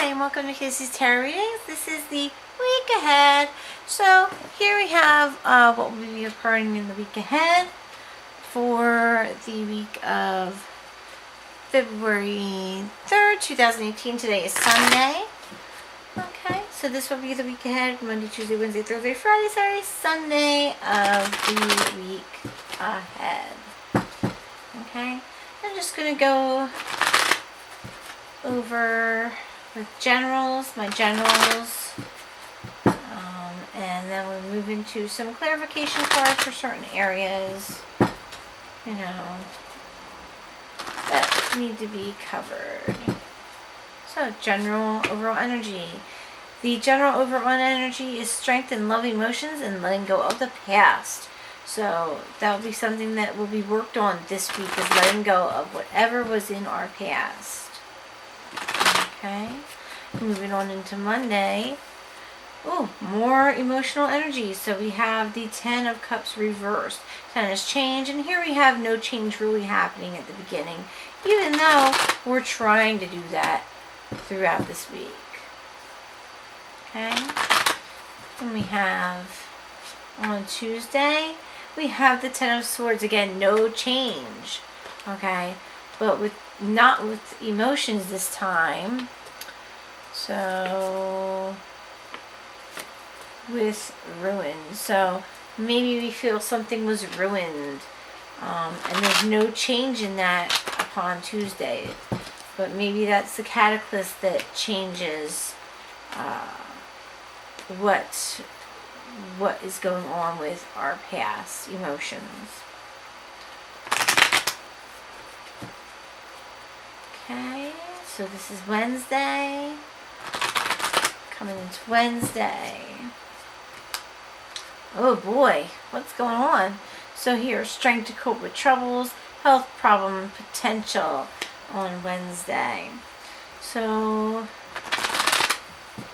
Hi, and welcome to Kizzy's Tarot Readings. This is the week ahead. So here we have what will be occurring in the week ahead for the week of February 3rd, 2018. Today is Sunday. Okay, so this will be the week ahead, Monday, Tuesday, Wednesday, Thursday, Friday, Saturday, Sunday of the week ahead. Okay, I'm just going to go over with my generals, and then we'll move into some clarification cards for certain areas, that need to be covered. So, general overall energy. The general overall energy is strength and love emotions and letting go of the past. So, that will be something that will be worked on this week, is letting go of whatever was in our past. Okay, moving on into Monday. Oh, more emotional energy. So we have the 10 of Cups reversed. 10 is change, and here we have no change really happening at the beginning, even though we're trying to do that throughout this week. Okay, and we have on Tuesday, we have the 10 of Swords. Again, no change. Okay, but not with emotions this time. So with ruin. So maybe we feel something was ruined, and there's no change in that upon Tuesday. But maybe that's the cataclysm that changes what is going on with our past emotions. Okay, so this is Wednesday. Coming into Wednesday. Oh boy, what's going on? So here, strength to cope with troubles, health problem potential on Wednesday. So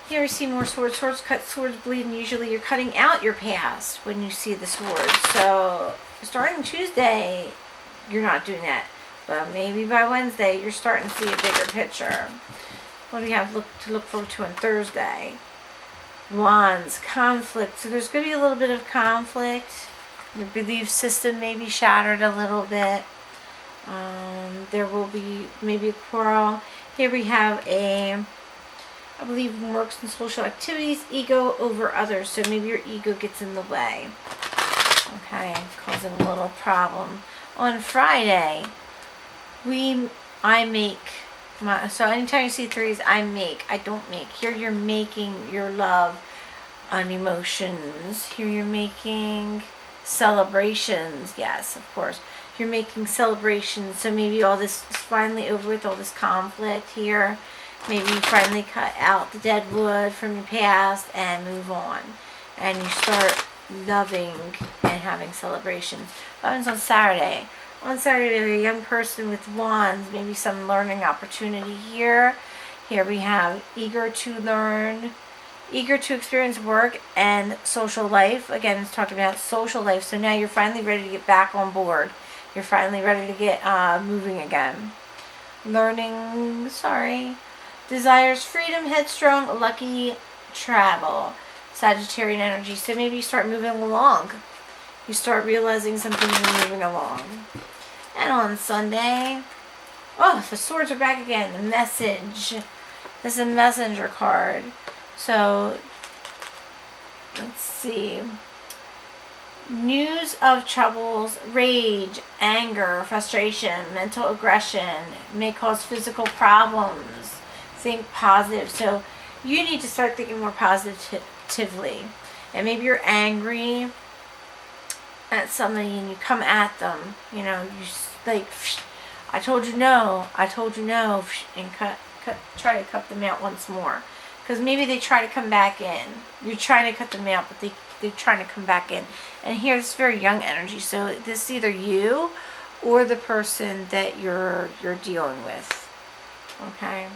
here we see more swords. Swords cut, swords bleed, and usually you're cutting out your past when you see the swords. So starting Tuesday, you're not doing that. But maybe by Wednesday, you're starting to see a bigger picture. What do we have to look forward to on Thursday? Wands, conflict. So there's going to be a little bit of conflict. Your belief system may be shattered a little bit. There will be maybe a quarrel. Here we have I believe works and social activities, ego over others. So maybe your ego gets in the way. Okay, causing a little problem. On Friday, so anytime you see threes, I don't make. Here you're making your love on emotions. Here you're making celebrations. Yes, of course. You're making celebrations. So maybe all this is finally over with, all this conflict here. Maybe you finally cut out the dead wood from your past and move on. And you start loving and having celebrations. What happens on Saturday? On Saturday, a young person with wands, maybe some learning opportunity here. Here we have eager to learn, eager to experience work and social life. Again, it's talking about social life. So now you're finally ready to get back on board. You're finally ready to get moving again. Desires freedom, headstrong, lucky, travel. Sagittarian energy. So maybe you start moving along. You start realizing something and moving along. And on Sunday, the swords are back again. The message. This is a messenger card. So, let's see. News of troubles, rage, anger, frustration, mental aggression may cause physical problems. Think positive. So, you need to start thinking more positively. And maybe you're angry at somebody and you come at them, you like, I told you no, and try to cut them out once more, because maybe they try to come back in. You're trying to cut them out, but they're trying to come back in. And here it's very young energy, so this is either you or the person that you're dealing with. Okay.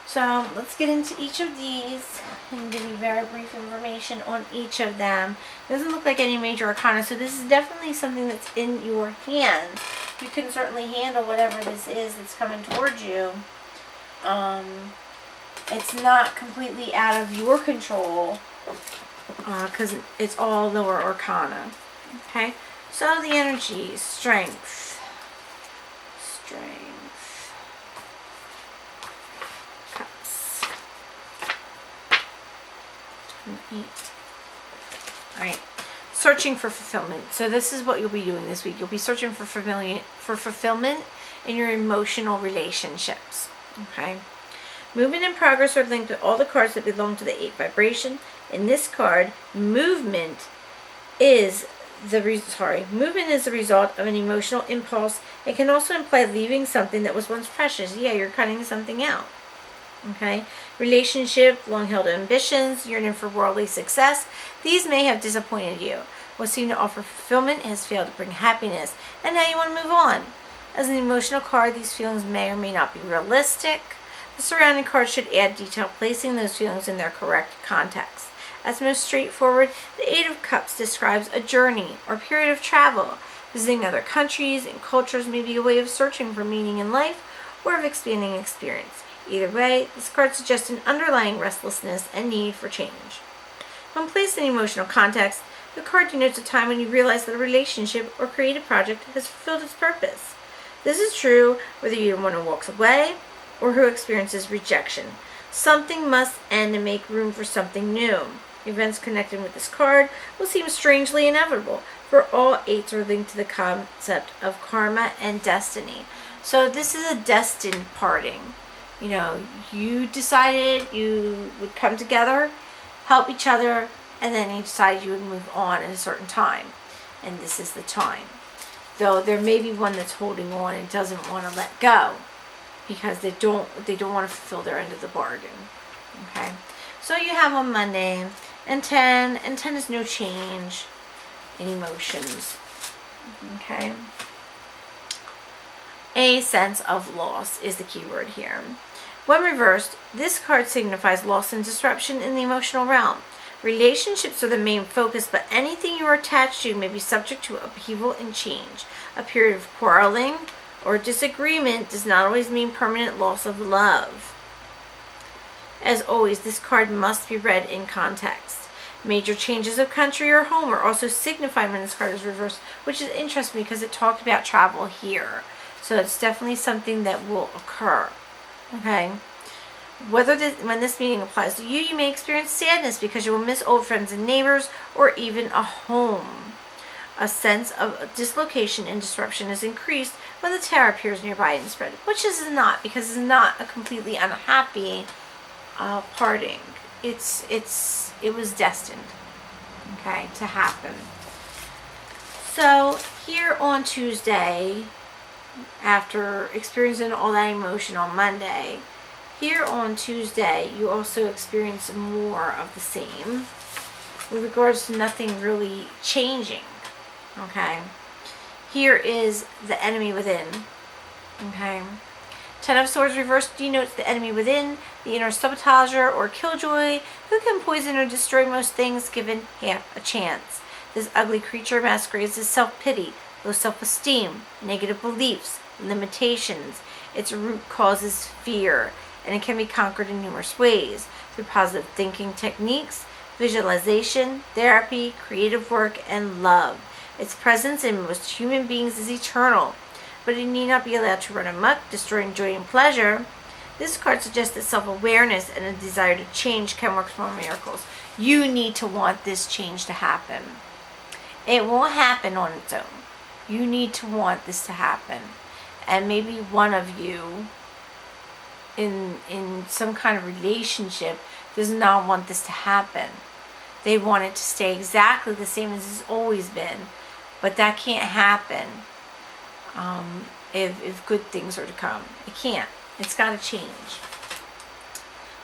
So let's get into each of these and give you very brief information on each of them. It doesn't look like any major arcana, so this is definitely something that's in your hands. You can certainly handle whatever this is that's coming towards you. it's not completely out of your control because it's all lower arcana. Okay, so the energy, strength, cups. All right, searching for fulfillment. So this is what you'll be doing this week. You'll be searching for fulfillment in your emotional relationships. Okay. Movement and progress are linked to all the cards that belong to the 8 vibration. In this card, movement is the result of an emotional impulse. It can also imply leaving something that was once precious. Yeah, you're cutting something out. Okay. Relationship, long-held ambitions, yearning for worldly success. These may have disappointed you. What seemed to offer fulfillment has failed to bring happiness, and now you want to move on. As an emotional card, these feelings may or may not be realistic. The surrounding cards should add detail, placing those feelings in their correct context. As most straightforward, the 8 of Cups describes a journey or period of travel. Visiting other countries and cultures may be a way of searching for meaning in life or of expanding experience. Either way, this card suggests an underlying restlessness and need for change. When placed in emotional context, the card denotes a time when you realize that a relationship or creative project has fulfilled its purpose. This is true whether you're one who walks away or who experiences rejection. Something must end and make room for something new. Events connected with this card will seem strangely inevitable, for all 8s are linked to the concept of karma and destiny. So this is a destined parting. You know, you decided you would come together, help each other, and then you decided you would move on at a certain time. And this is the time. Though there may be one that's holding on and doesn't want to let go, because they don't want to fulfill their end of the bargain. Okay, so you have on Monday and 10 is no change in emotions. Okay, a sense of loss is the key word here. When reversed, this card signifies loss and disruption in the emotional realm. Relationships are the main focus, but anything you are attached to may be subject to upheaval and change. A period of quarreling or disagreement does not always mean permanent loss of love. As always, this card must be read in context. Major changes of country or home are also signified when this card is reversed, which is interesting because it talked about travel here. So it's definitely something that will occur. Okay? When this meaning applies to you, you may experience sadness because you will miss old friends and neighbors or even a home. A sense of dislocation and disruption is increased when the tower appears nearby and spread, which is not, because it's not a completely unhappy parting. It was destined, okay, to happen. So here on Tuesday, after experiencing all that emotion on Monday, here on Tuesday, you also experience more of the same with regards to nothing really changing. Okay, here is the enemy within. Okay, 10 of Swords reversed denotes the enemy within, the inner sabotager or killjoy who can poison or destroy most things given half a chance. This ugly creature masquerades as self-pity, low self-esteem, negative beliefs, limitations. Its root causes fear, and it can be conquered in numerous ways through positive thinking techniques, visualization, therapy, creative work, and love. Its presence in most human beings is eternal, but it need not be allowed to run amok, destroying joy and pleasure. This card suggests that self-awareness and a desire to change can work small miracles. You need to want this change to happen. It won't happen on its own. You need to want this to happen. And maybe one of you in some kind of relationship does not want this to happen. They want it to stay exactly the same as it's always been. But that can't happen if good things are to come. It can't. It's got to change.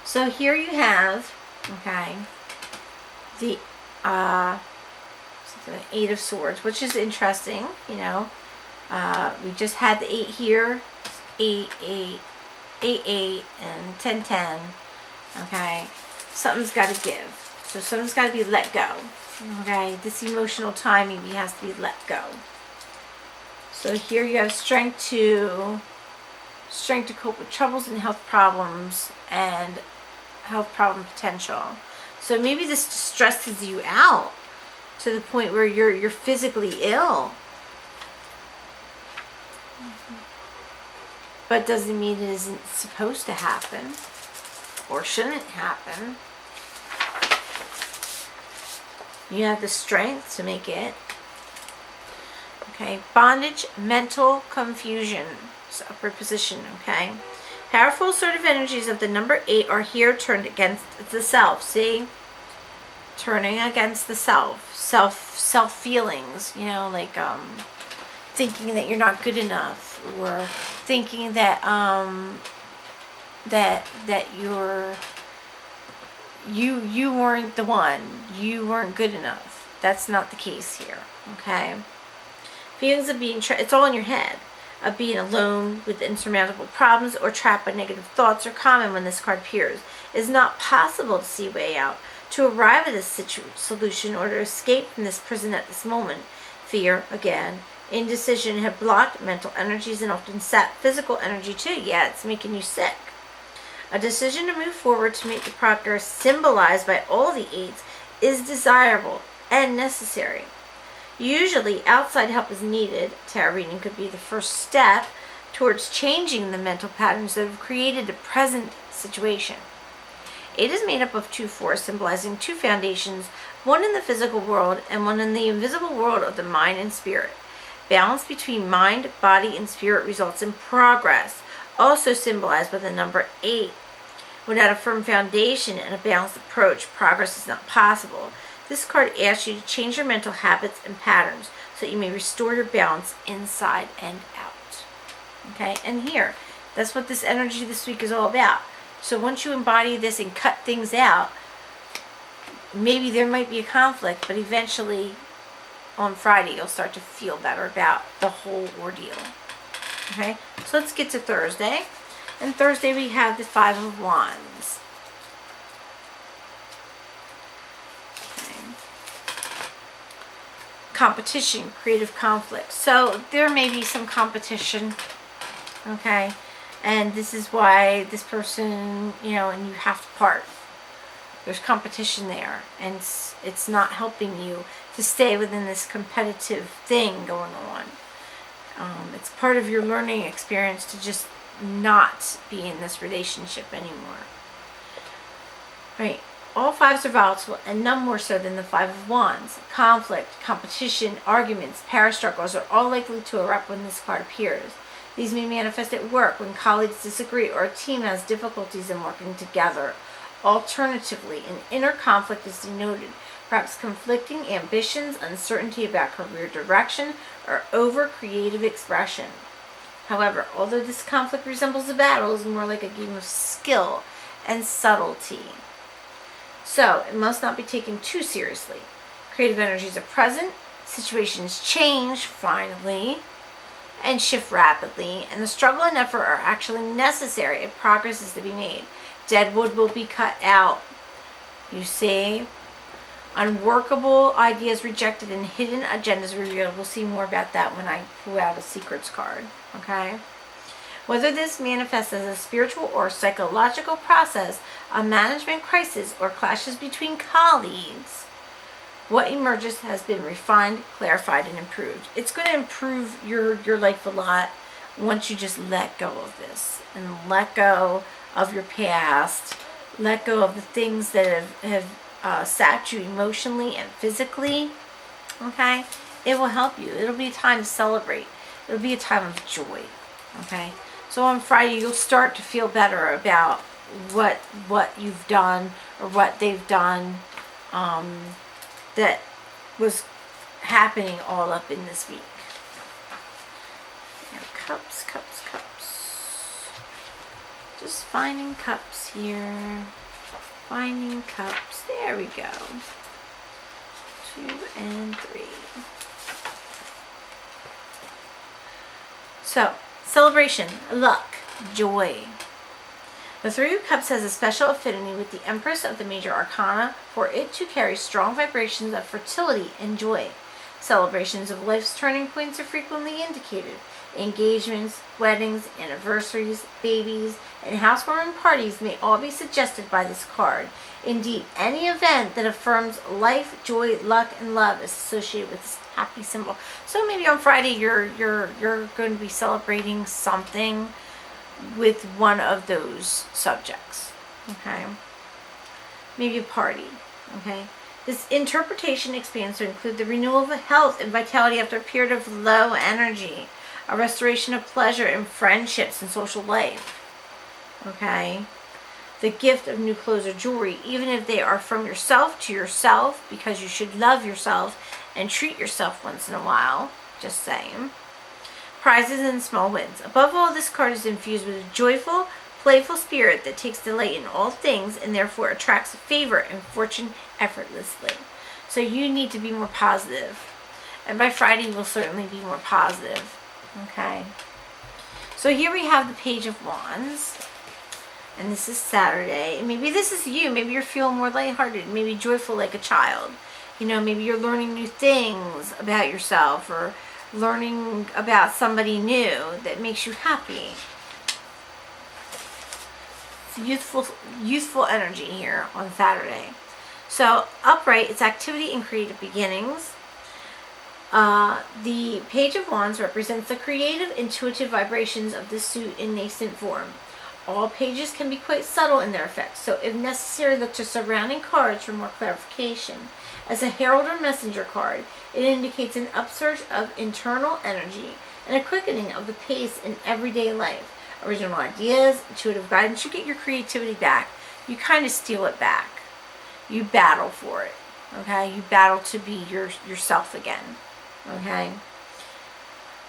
So here you have, okay, the 8 of Swords, which is interesting, you know. We just had the 8 here, 8, 8, 8, 8, and 10, 10. Okay, something's got to give. So something's got to be let go. Okay, this emotional timing has to be let go. So here you have strength to cope with troubles and health problems, and health problem potential. So maybe this stresses you out to the point where you're physically ill. But doesn't mean it isn't supposed to happen or shouldn't happen. You have the strength to make it. Okay, bondage, mental confusion. It's upward position, okay? Powerful assertive energies of the number 8 are here turned against the self. See? Turning against the self. Self feelings, you know, like thinking that you're not good enough, or thinking that that you weren't the one, you weren't good enough. That's not the case here, okay? Feelings of being it's all in your head, of being alone with insurmountable problems or trapped by negative thoughts are common when this card appears. It is not possible to see a way out, to arrive at this solution, or to escape from this prison at this moment. Fear, again, indecision have blocked mental energies and often sap physical energy too. Yeah, it's making you sick. A decision to move forward to make the progress symbolized by all the 8s is desirable and necessary. Usually, outside help is needed. Tarot reading could be the first step towards changing the mental patterns that have created the present situation. 8 is made up of 2 forces, symbolizing 2 foundations, one in the physical world and one in the invisible world of the mind and spirit. Balance between mind, body, and spirit results in progress, also symbolized by the number 8. Without a firm foundation and a balanced approach, progress is not possible. This card asks you to change your mental habits and patterns so that you may restore your balance inside and out. Okay, and here, that's what this energy this week is all about. So once you embody this and cut things out, maybe there might be a conflict, but eventually on Friday you'll start to feel better about the whole ordeal. Okay, so let's get to Thursday. And Thursday we have the 5 of Wands. Competition, creative conflict. So there may be some competition, okay, and this is why this person, you know, and you have to part. There's competition there, and it's not helping you to stay within this competitive thing going on. It's part of your learning experience to just not be in this relationship anymore. Right. All 5s are volatile, and none more so than the 5 of Wands. Conflict, competition, arguments, power struggles are all likely to erupt when this card appears. These may manifest at work when colleagues disagree or a team has difficulties in working together. Alternatively, an inner conflict is denoted, perhaps conflicting ambitions, uncertainty about career direction, or over creative expression. However, although this conflict resembles a battle, it is more like a game of skill and subtlety. So, it must not be taken too seriously. Creative energies are present, situations change, finally, and shift rapidly, and the struggle and effort are actually necessary if progress is to be made. Dead wood will be cut out. You see? Unworkable ideas rejected and hidden agendas revealed. We'll see more about that when I pull out a secrets card. Okay? Whether this manifests as a spiritual or psychological process, a management crisis, or clashes between colleagues, what emerges has been refined, clarified, and improved. It's going to improve your life a lot once you just let go of this and let go of your past, let go of the things that have sapped you emotionally and physically. Okay? It will help you. It'll be a time to celebrate. It'll be a time of joy. Okay? So on Friday, you'll start to feel better about what you've done or what they've done that was happening all up in this week. Cups, cups, cups. Just finding cups here. Finding cups. There we go. 2 and 3. So, celebration, luck, joy. The 3 of Cups has a special affinity with the Empress of the Major Arcana, for it too carries strong vibrations of fertility and joy. Celebrations of life's turning points are frequently indicated. Engagements, weddings, anniversaries, babies, and housewarming parties may all be suggested by this card. Indeed, any event that affirms life, joy, luck, and love is associated with this happy symbol. So maybe on Friday you're going to be celebrating something with one of those subjects. Okay? Maybe a party. Okay? This interpretation expands to include the renewal of health and vitality after a period of low energy, a restoration of pleasure in friendships and social life. Okay? The gift of new clothes or jewelry, even if they are from yourself to yourself, because you should love yourself and treat yourself once in a while. Just saying. Prizes and small wins. Above all, this card is infused with a joyful, playful spirit that takes delight in all things and therefore attracts favor and fortune effortlessly. So you need to be more positive. And by Friday, you will certainly be more positive. Okay? So here we have the Page of Wands. And this is Saturday. And maybe this is you. Maybe you're feeling more lighthearted. Maybe joyful like a child. You know, maybe you're learning new things about yourself or learning about somebody new that makes you happy. It's youthful energy here on Saturday. So upright, it's activity and creative beginnings. The Page of Wands represents the creative, intuitive vibrations of the suit in nascent form. All pages can be quite subtle in their effects, so if necessary, look to surrounding cards for more clarification. As a herald or messenger card, it indicates an upsurge of internal energy and a quickening of the pace in everyday life. Original ideas, intuitive guidance, you get your creativity back. You kind of steal it back. You battle for it, okay? You battle to be yourself again, okay?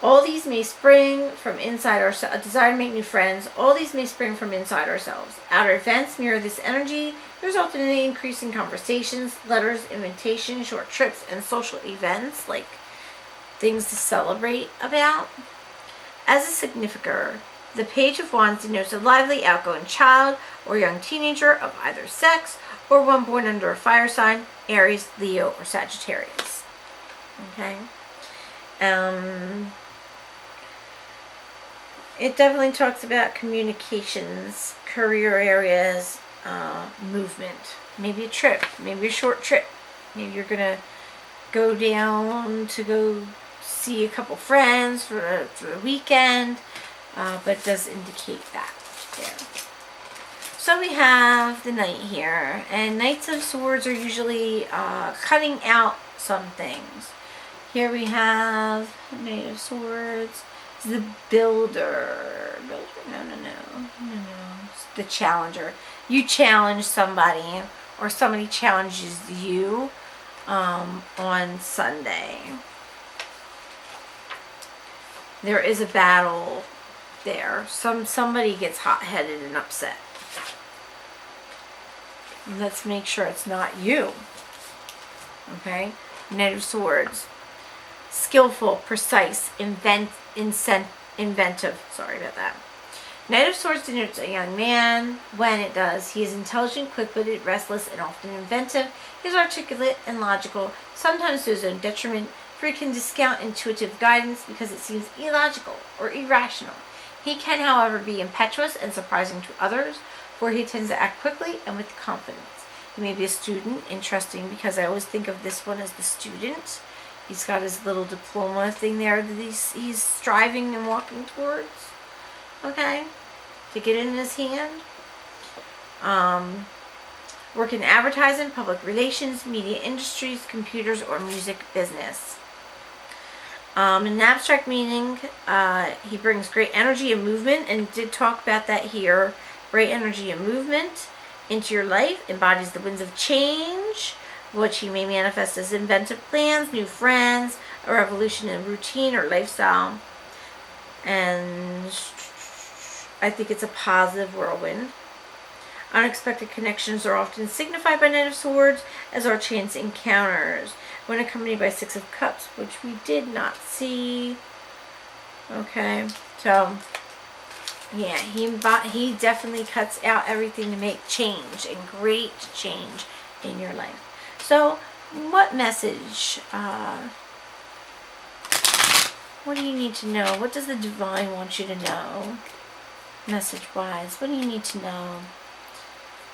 All these may spring from inside ourselves. A desire to make new friends. All these may spring from inside ourselves. Outer events mirror this energy, resulting in an increase in conversations, letters, invitations, short trips, and social events, like things to celebrate about. As a significator, the Page of Wands denotes a lively, outgoing child or young teenager of either sex, or one born under a fire sign, Aries, Leo, or Sagittarius. Okay? It definitely talks about communications, career areas, movement. Maybe a trip, maybe a short trip. Maybe you're going to go down to go see a couple friends for the weekend, but it does indicate that there. So we have the Knight here, and Knights of Swords are usually cutting out some things. Here we have Knight of Swords. The Builder. No. It's the Challenger. You challenge somebody, or somebody challenges you on Sunday. There is a battle there. Somebody gets hot-headed and upset. Let's make sure it's not you. Okay? Knight of Swords. Skillful, precise, inventive. Sorry about that. Knight of Swords denotes a young man. When it does, he is intelligent, quick-witted, restless, and often inventive. He is articulate and logical, sometimes to his own detriment, for he can discount intuitive guidance because it seems illogical or irrational. He can, however, be impetuous and surprising to others, for he tends to act quickly and with confidence. He may be a student, interesting because I always think of this one as the student. He's got his little diploma thing there that he's striving and walking towards. Okay? To get it in his hand. Work in advertising, public relations, media industries, computers, or music business. In an abstract meaning, he brings great energy and movement, and did talk about that here. Great energy and movement into your life, embodies the winds of change, which he may manifest as inventive plans, new friends, a revolution in routine or lifestyle. And I think it's a positive whirlwind. Unexpected connections are often signified by Knight of Swords, as are chance encounters, when accompanied by Six of Cups, which we did not see. Okay, so yeah, he definitely cuts out everything to make change, and great change in your life. So, what message What do you need to know? What does the divine want you to know? Message-wise, what do you need to know?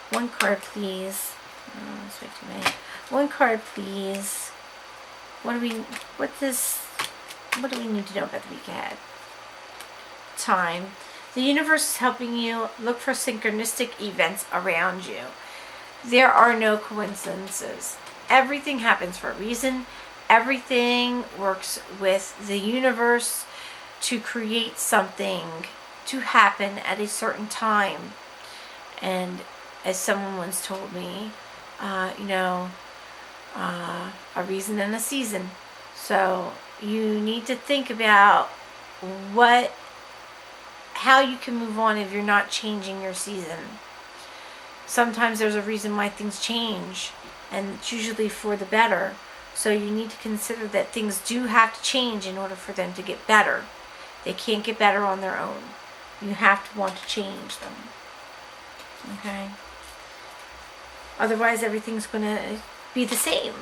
One card, please. Oh, that's way too many. One card, please. What do we need to know about the week ahead? Time. The universe is helping you look for synchronistic events around you. There are no coincidences. Everything happens for a reason. Everything works with the universe to create something to happen at a certain time. And as someone once told me, a reason and a season. So you need to think about how you can move on if you're not changing your season. Sometimes there's a reason why things change, and it's usually for the better. So you need to consider that things do have to change in order for them to get better. They can't get better on their own. You have to want to change them. Okay? Otherwise, everything's going to be the same.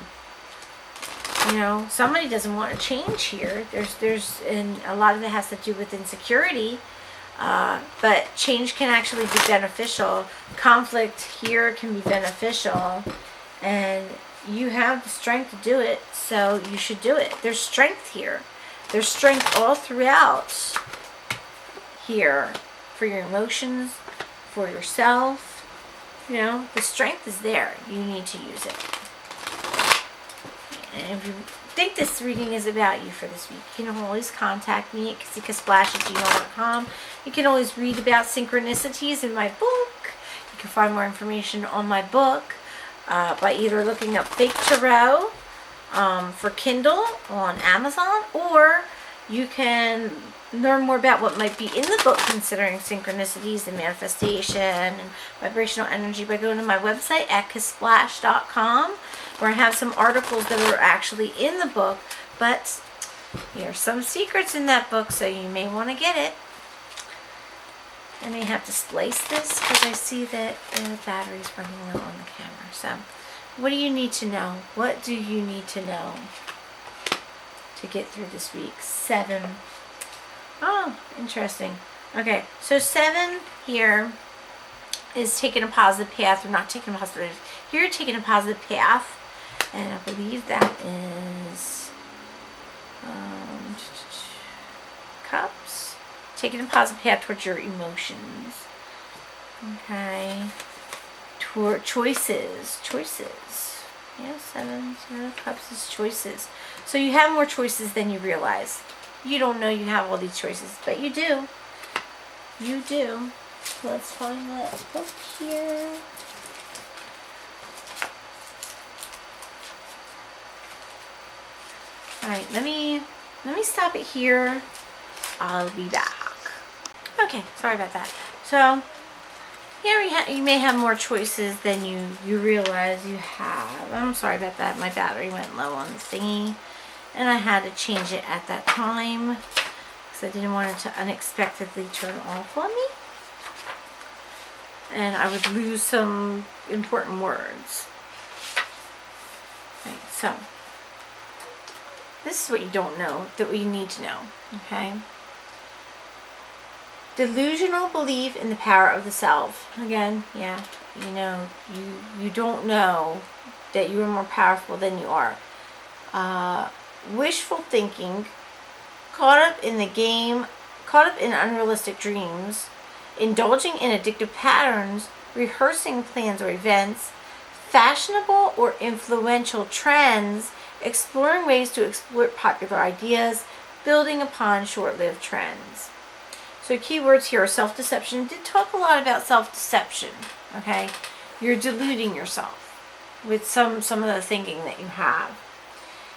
Somebody doesn't want to change here. And a lot of it has to do with insecurity. But change can actually be beneficial. Conflict here can be beneficial. And you have the strength to do it, so you should do it. There's strength here. There's strength all throughout here for your emotions, for yourself. The strength is there. You need to use it. And if you think this reading is about you for this week, you can always contact me at kasikaSplash@gmail.com. You can always read about synchronicities in my book. You can find more information on my book by either looking up Fake Tarot for Kindle on Amazon, or you can learn more about what might be in the book considering synchronicities and manifestation and vibrational energy by going to my website at kasplash.com, where I have some articles that are actually in the book, but there are some secrets in that book, so you may want to get it. I may have to splice this because I see that the battery's running low on the camera. So, what do you need to know? What do you need to know to get through this week? 7. Oh, interesting. Okay, so 7 here is taking a positive path, or not taking a positive. Here you're taking a positive path, and I believe that is Cups. Taking a positive path towards your emotions. Okay. Toward choices. Yeah, 7 of Cups is choices. So you have more choices than you realize. You don't know you have all these choices, but you do. You do. Let's find that book here. Alright, let me stop it here. I'll be back. Okay, sorry about that. So, here you may have more choices than you realize you have. I'm sorry about that. My battery went low on the thingy, and I had to change it at that time because I didn't want it to unexpectedly turn off on me, and I would lose some important words. Right, so this is what you don't know that we need to know. Okay. Delusional belief in the power of the self. Again, yeah, you don't know that you are more powerful than you are. Wishful thinking, caught up in unrealistic dreams, indulging in addictive patterns, rehearsing plans or events, fashionable or influential trends, exploring ways to exploit popular ideas, building upon short-lived trends. So keywords here are self-deception. I did talk a lot about self-deception, okay? You're deluding yourself with some of the thinking that you have.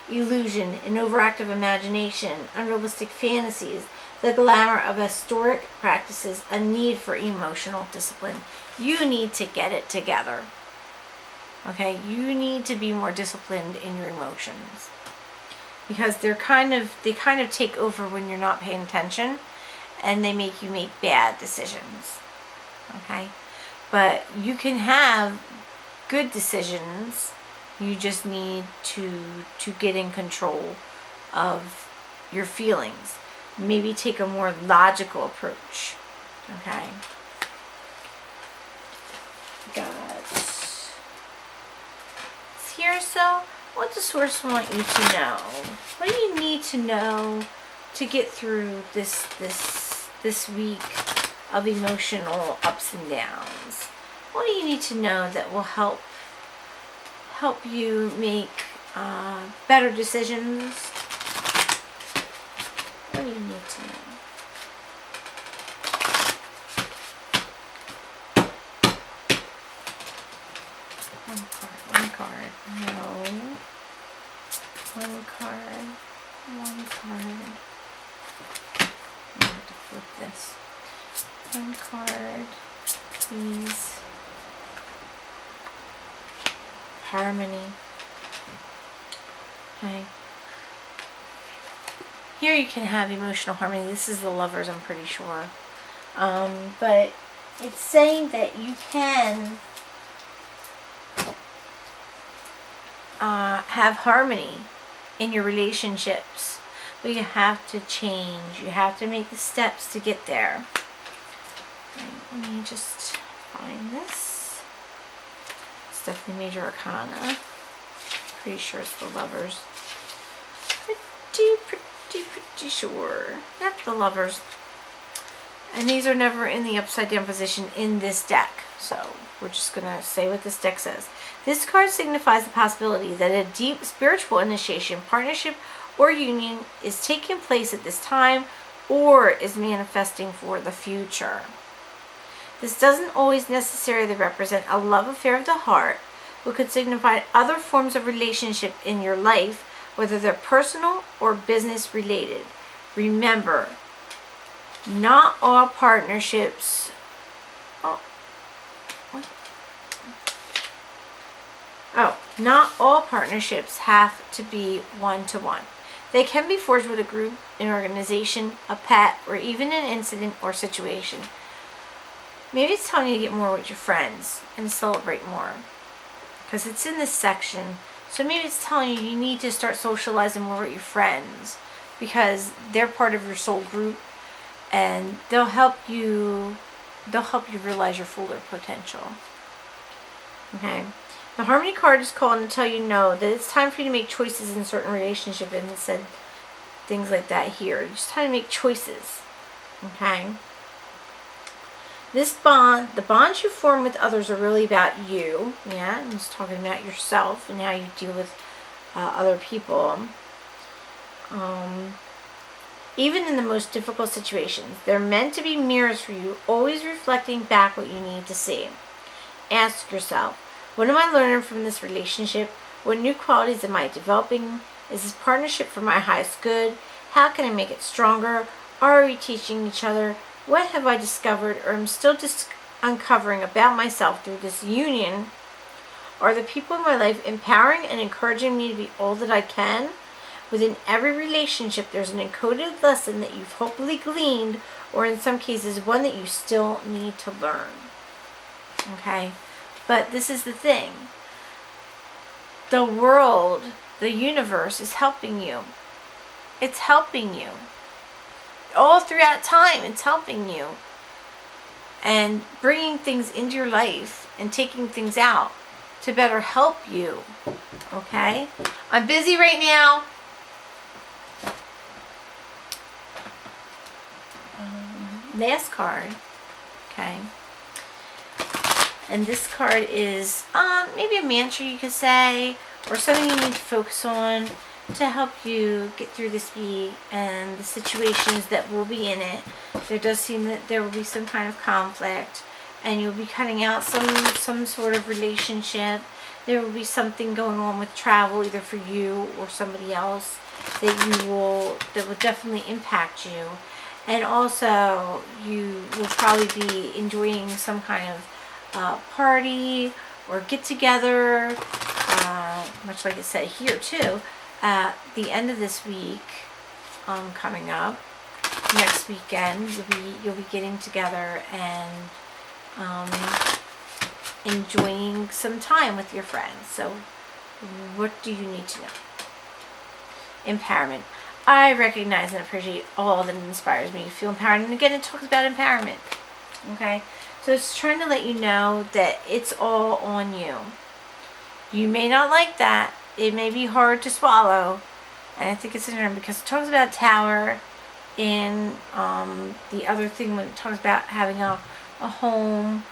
Illusion, an overactive imagination, unrealistic fantasies, the glamour of historic practices, a need for emotional discipline. You need to get it together, okay? You need to be more disciplined in your emotions because they kind of take over when you're not paying attention. And they make you make bad decisions, okay? But you can have good decisions. You just need to get in control of your feelings. Maybe take a more logical approach. Okay. Got here, so what does Source want you to know? What do you need to know to get through this week of emotional ups and downs? What do you need to know that will help you make better decisions? What do you need to know? One card. No. One card. I have to flip this. One card, please. Harmony. Okay. Here you can have emotional harmony. This is the Lovers, I'm pretty sure. But it's saying that you can have harmony in your relationships, but you have to change. You have to make the steps to get there. Right, let me just find this. It's definitely Major Arcana. Pretty sure it's the Lovers. Pretty sure. Yep, the Lovers. And these are never in the upside down position in this deck. So we're just going to say what this deck says. This card signifies the possibility that a deep spiritual initiation, partnership, or union is taking place at this time or is manifesting for the future. This doesn't always necessarily represent a love affair of the heart, but could signify other forms of relationship in your life, whether they're personal or business related. Remember, not all partnerships not all partnerships have to be one-to-one. They can be forged with a group, an organization, a pet, or even an incident or situation. Maybe it's telling you to get more with your friends and celebrate more, because it's in this section. So maybe it's telling you need to start socializing more with your friends, because they're part of your soul group, and they'll help you realize your fuller potential. Okay. The Harmony card is calling to tell you that it's time for you to make choices in certain relationships, and it said things like that here. It's time to make choices. Okay. This bond, the bonds you form with others are really about you. Yeah, and it's talking about yourself and how you deal with other people. Even in the most difficult situations, they're meant to be mirrors for you, always reflecting back what you need to see. Ask yourself, what am I learning from this relationship? What new qualities am I developing? Is this partnership for my highest good? How can I make it stronger? Are we teaching each other? What have I discovered or am still uncovering about myself through this union? Are the people in my life empowering and encouraging me to be all that I can? Within every relationship, there's an encoded lesson that you've hopefully gleaned, or in some cases, one that you still need to learn. Okay? But this is the thing. The world, the universe is helping you. It's helping you. All throughout time, it's helping you. And bringing things into your life and taking things out to better help you. Okay? I'm busy right now. Last card. Okay. And this card is maybe a mantra, you could say, or something you need to focus on to help you get through this week and the situations that will be in it. There does seem that there will be some kind of conflict, and you'll be cutting out some sort of relationship. There will be something going on with travel, either for you or somebody else, that will definitely impact you. And also, you will probably be enjoying some kind of party or get together, much like it said here too, at the end of this week, coming up next weekend. You'll be getting together and enjoying some time with your friends. So what do you need to know? Empowerment. I recognize and appreciate all that inspires me to feel empowered. And again, it talks about empowerment. Okay? So it's trying to let you know that it's all on you. You may not like that. It may be hard to swallow. And I think it's interesting because it talks about tower in the other thing when it talks about having a home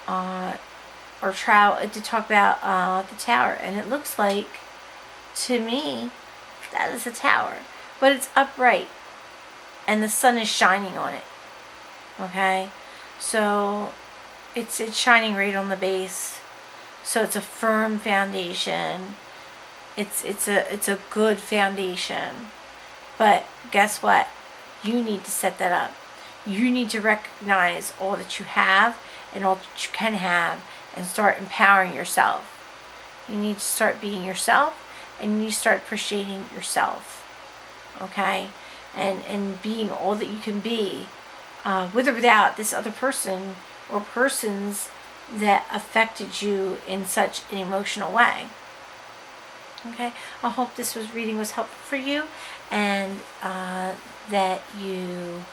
or travel. It did talk about the tower. And it looks like, to me, that is a tower. But it's upright. And the sun is shining on it. Okay? So it's shining right on the base. So it's a firm foundation. It's a good foundation. But guess what? You need to set that up. You need to recognize all that you have and all that you can have and start empowering yourself. You need to start being yourself and you need to start appreciating yourself. Okay? And being all that you can be, with or without this other person or persons that affected you in such an emotional way. Okay, I hope this reading was helpful for you, and that you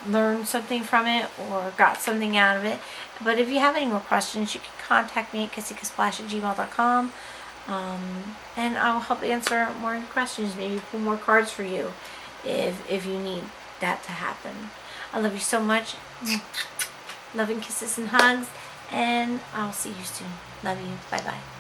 learned something from it or got something out of it. But if you have any more questions, you can contact me at kissykassplash@gmail.com, and I will help answer more of your questions. Maybe pull more cards for you if you need that to happen. I love you so much. Loving kisses and hugs, and I'll see you soon. Love you. Bye bye.